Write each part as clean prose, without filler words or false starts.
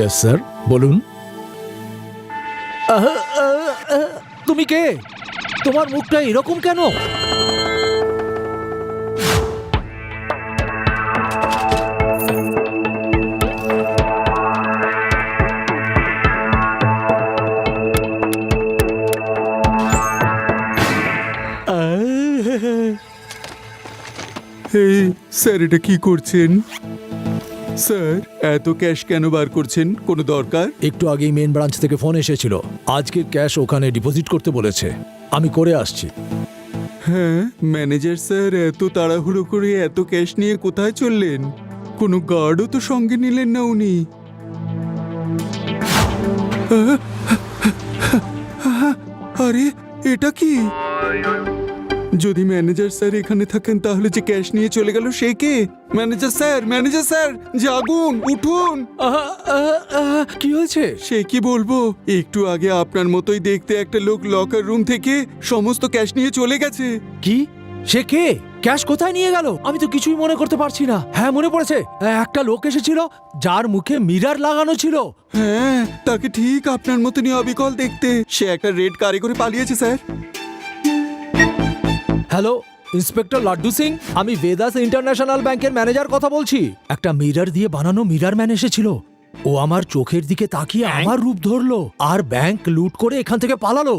Yes sir, বলুন। তুমি কে? তোমার মুখটা এরকম কেন? স্যার, এটা কি করছেন? স্যার, এত ক্যাশ কেন বার করছেন? কোনো দরকার? একটু আগেই মেন ব্রাঞ্চ থেকে ফোন এসেছিল, আজকের ক্যাশ ওখানে ডিপোজিট করতে বলেছে। আমি করে আসছি। হ্যাঁ, ম্যানেজার স্যার, এত তাড়াহুড়ো করে এত ক্যাশ নিয়ে কোথায় চললেন? কোনো গার্ডও তো সঙ্গে নিলেন না উনি। আরে, এটা কি? যদি ম্যানেজার স্যার এখানে থাকেন তাহলে যে ক্যাশ নিয়ে চলে গেল সে কে? ম্যানেজার স্যার, জাগুন, উঠুন। কি হয়েছে? সে কি বলবো, একটু আগে আপনার মতোই দেখতে একটা লোক লকার রুম থেকে সমস্ত ক্যাশ নিয়ে চলে গেছে। কি? সে কে? ক্যাশ কোথায় নিয়ে গেল? আমি তো কিছুই মনে করতে পারছি না। হ্যাঁ, মনে পড়েছে, একটা লোক এসেছিল যার মুখে মিরর লাগানো ছিল। হ্যাঁ, তাকে ঠিক আপনার মতনই অবিকল দেখতে। সে একটা রেড কারে করে পালিয়েছে sir. Hello, inspector Laddu Singh, আমি বেদাস ইন্টারন্যাশনাল ব্যাংকের ম্যানেজার কথা বলছি। একটা মিরর দিয়ে বানানো মিরর ম্যান এসেছিল। ও আমার চোখের দিকে তাকিয়ে আমার রূপ ধরলো আর ব্যাংক লুট করে এখান থেকে পালালো।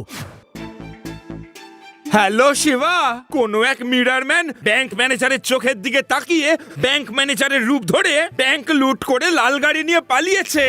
হ্যালো শিবা, কোনো এক মিররম্যান ব্যাংক ম্যানেজারের চোখের দিকে তাকিয়ে ব্যাংক ম্যানেজারের রূপ ধরে ব্যাংক লুট করে লাল গাড়ি নিয়ে পালিয়েছে।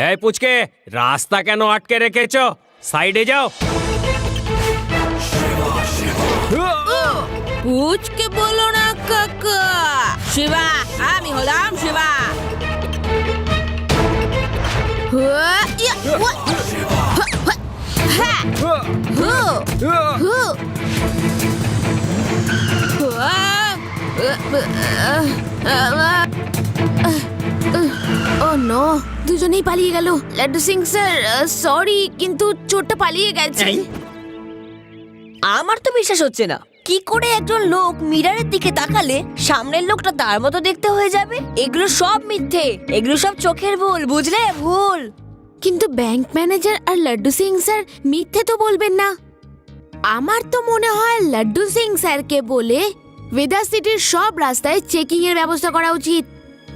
এই পুচকে, রাস্তা কেন আটকে রেখেছো? সাইডে যাও। পুচকে বলো না কাকা। শিবা, আমি হলাম শিবা। ও নো, দুজনেই পালিয়ে গেল। লাড্ডু সিং স্যার, সরি, কিন্তু চোরটা পালিয়ে গেছে। আমার তো বিশ্বাস হচ্ছে না, কি করে একজন লোক মিররের দিকে তাকালে সামনের লোকটা তার মতো দেখতে হয়ে যাবে? এগুলো সব মিথ্যে, এগুলো সব চোখের ভুল, বুঝলে? ভুল। কিন্তু ব্যাংক ম্যানেজার আর লাড্ডু সিং স্যার মিথ্যে তো বলবেন না। আমার তো মনে হয় লাড্ডু সিং স্যারকে বলে বেদাস সিটির সব রাস্তায় চেকিং এর ব্যবস্থা করা উচিত।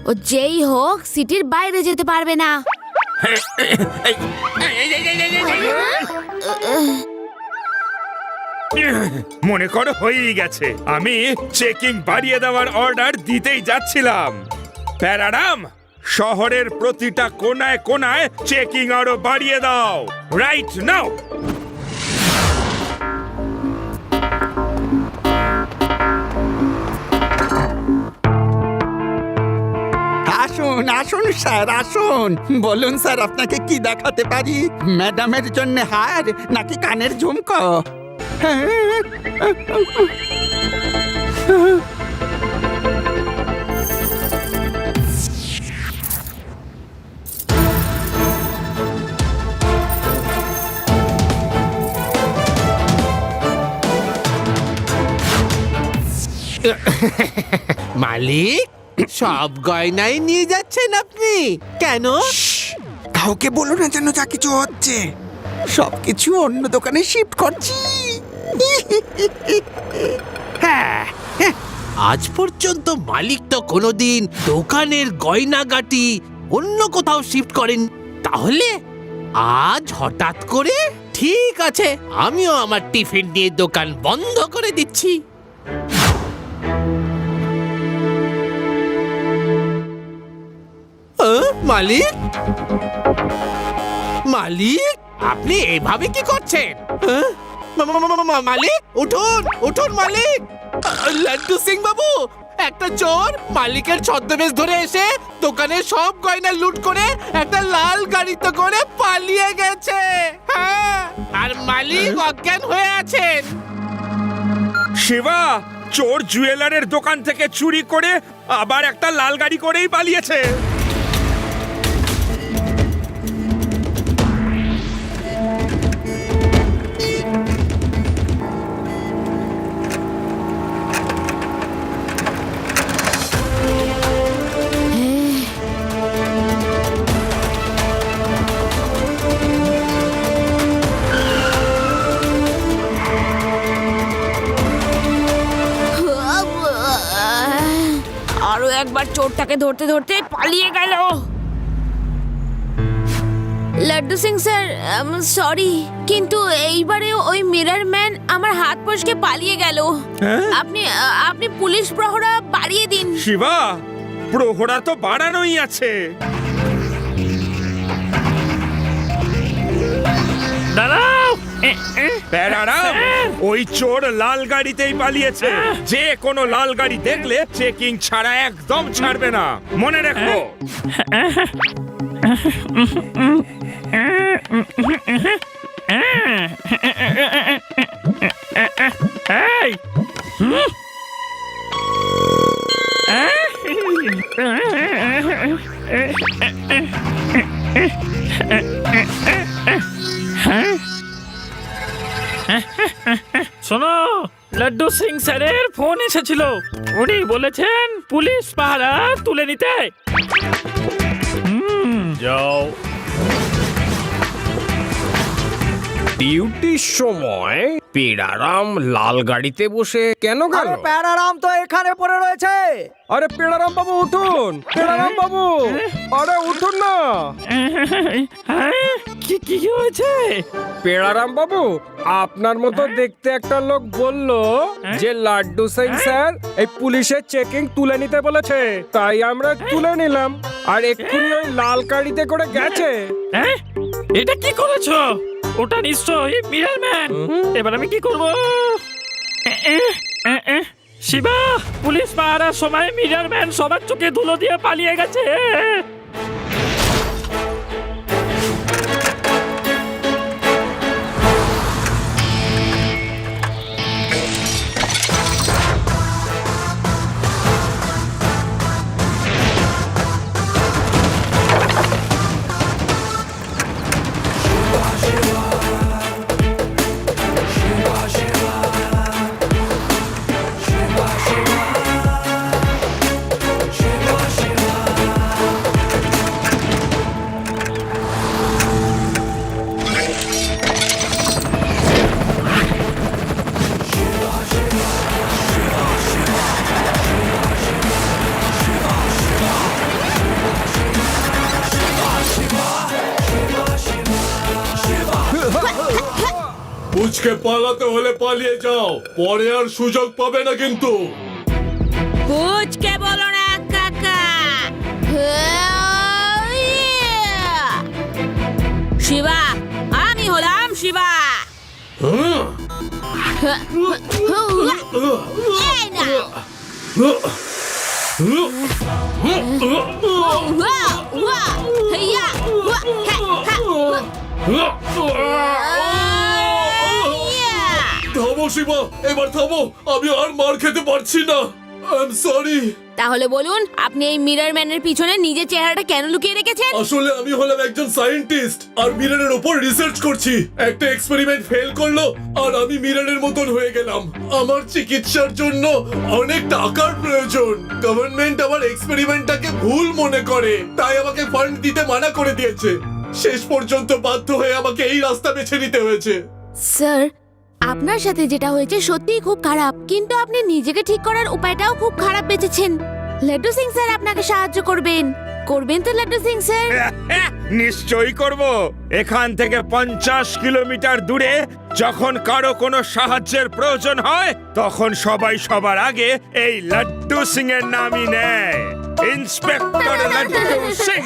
ও যেই হোক সিটির বাইরে যেতে পারবে না। মনে করো হয়েই গেছে। আমি চেকিং বাড়িয়ে দেওয়ার অর্ডার দিতেই যাচ্ছিলাম। প্যারাডাম, শহরের প্রতিটা কোনায় কোনায় চেকিং আরো বাড়িয়ে দাও, রাইট নাও। আসুন আসুন স্যার, আসুন। বলুন স্যার, আপনাকে কি দেখাতে পারি? ম্যাডামের জন্য হার নাকি কানের ঝুমকো? মালিক, সব গয়নাই নিয়ে যাচ্ছেন আপনি কেন? কাউকে বলো না যেন যা কিছু হচ্ছে। সবকিছু অন্য দোকানে শিফট করছি। হ্যাঁ, আজ পর্যন্ত মালিক তো কোনোদিন দোকানের গয়নাগাটি অন্য কোথাও শিফট করেন, তাহলে আজ হঠাৎ করে? ঠিক আছে, আমিও আমার টিফিন নিয়ে দোকান বন্ধ করে দিচ্ছি। মালিক, মালিক আপনি এভাবে কি করছেন হ্যাঁ? মালিক উঠুন উঠুন মালিক লাড্ডু সিং বাবু একটা চোর মালিকের ছদ্মবেশ ধরে এসে দোকানের সব গয়না লুট করে একটা লাল গাড়িতে করে পালিয়ে গেছে হ্যাঁ আর মালিক অজ্ঞান হয়ে আছেন শিবা চোর জুয়েলারের দোকান থেকে চুরি করে আবার একটা লাল গাড়ি করেই পালিয়েছে। আরো একবার চোরটাকে ধরতে ধরতে পালিয়ে গেল। লাড্ডু সিং স্যার সরি, কিন্তু এইবারেও ওই মিরর ম্যান আমার হাত ফসকে পালিয়ে গেল। আপনি পুলিশ প্রহরা বাড়িয়ে দিন। শিবা প্রহরা তো বাড়ানোই আছে। দাঁড়াও প্যারারাম ওই চোর লাল গাড়িতেই পালিয়েছে। যে কোনো লাল গাড়ি দেখলে চেকিং ছাড়া একদম ছাড়বে না, মনে রাখো। এই শোনো, লাড্ডু সিং স্যারের ফোন এসেছিল। উনি বলেছেন পুলিশ পাহারা তুলে নিতে। যাও। ডিউটির সময় পেড়ারাম লাল গাড়িতে বসে কেন গেল? প্যারারাম তো এখানে পড়ে রয়েছে। আরে পেড়ারাম বাবু উঠুন, পেড়ারাম বাবু, আরে উঠুন না। কি কি হয়েছে? পেড়ারাম বাবু আপনার মতো দেখতে একটা লোক বলল যে লাড্ডু সিং স্যার এই পুলিশের চেকিং তুলে নিতে বলেছে, তাই আমরা তুলে নিলাম। আর এক্ষুনি ওই লাল গাড়িতে করে গেছে। এটা কি করেছো? ওটা নিশ্চয়ই মিরর ম্যান। এবার আমি কি করব? শিবা, পুলিশ পাহারার সময় মিরর ম্যান সবার চোখে ধুলো দিয়ে পালিয়ে গেছে। পুচকে পালাতে হলে পালিয়ে যাও, পরে আর সুযোগ পাবে না কিন্তু। পুচকে বলো না কাকা। শিবা, আমি হলাম শিবা। এই নাও। থামো শিবা, এবার থামো, আমি আর মার খেতে পারছি না। I am sorry. তাহলে বলুন, আপনি এই মিরর ম্যানের পিছনে নিজের চেহারাটা কেন লুকিয়ে রেখেছেন? আসলে আমি হলাম একজন সায়েন্টিস্ট আর মিররের উপর রিসার্চ করছি। একটা এক্সপেরিমেন্ট ফেল করলো আর আমি মিররের মতন হয়ে গেলাম। আমার চিকিৎসার জন্য অনেক টাকার প্রয়োজন। গভর্নমেন্ট আমার এক্সপেরিমেন্টটাকে ভুল মনে করে, তাই আমাকে ফান্ড দিতে মানা করে দিয়েছে। শেষ পর্যন্ত বাধ্য হয়ে আমাকে এই রাস্তা বেছে নিতে হয়েছে। স্যার, আপনার সাথে যেটা হয়েছে সত্যিই খুব খারাপ, কিন্তু আপনি নিজেকে ঠিক করার উপায়টাও খুব খারাপ বেঁচেছেন। লাড্ডু সিং স্যার আপনাকে সাহায্য করবেন তো লাড্ডু সিং স্যার? নিশ্চয়ই করব। এখান থেকে 50 কিলোমিটার দূরে যখন কারো কোনো সাহায্যের প্রয়োজন হয়, তখন সবাই সবার আগে এই লাড্ডু সিং এর নামই নেয়। ইন্সপেক্টর লাড্ডু সিং।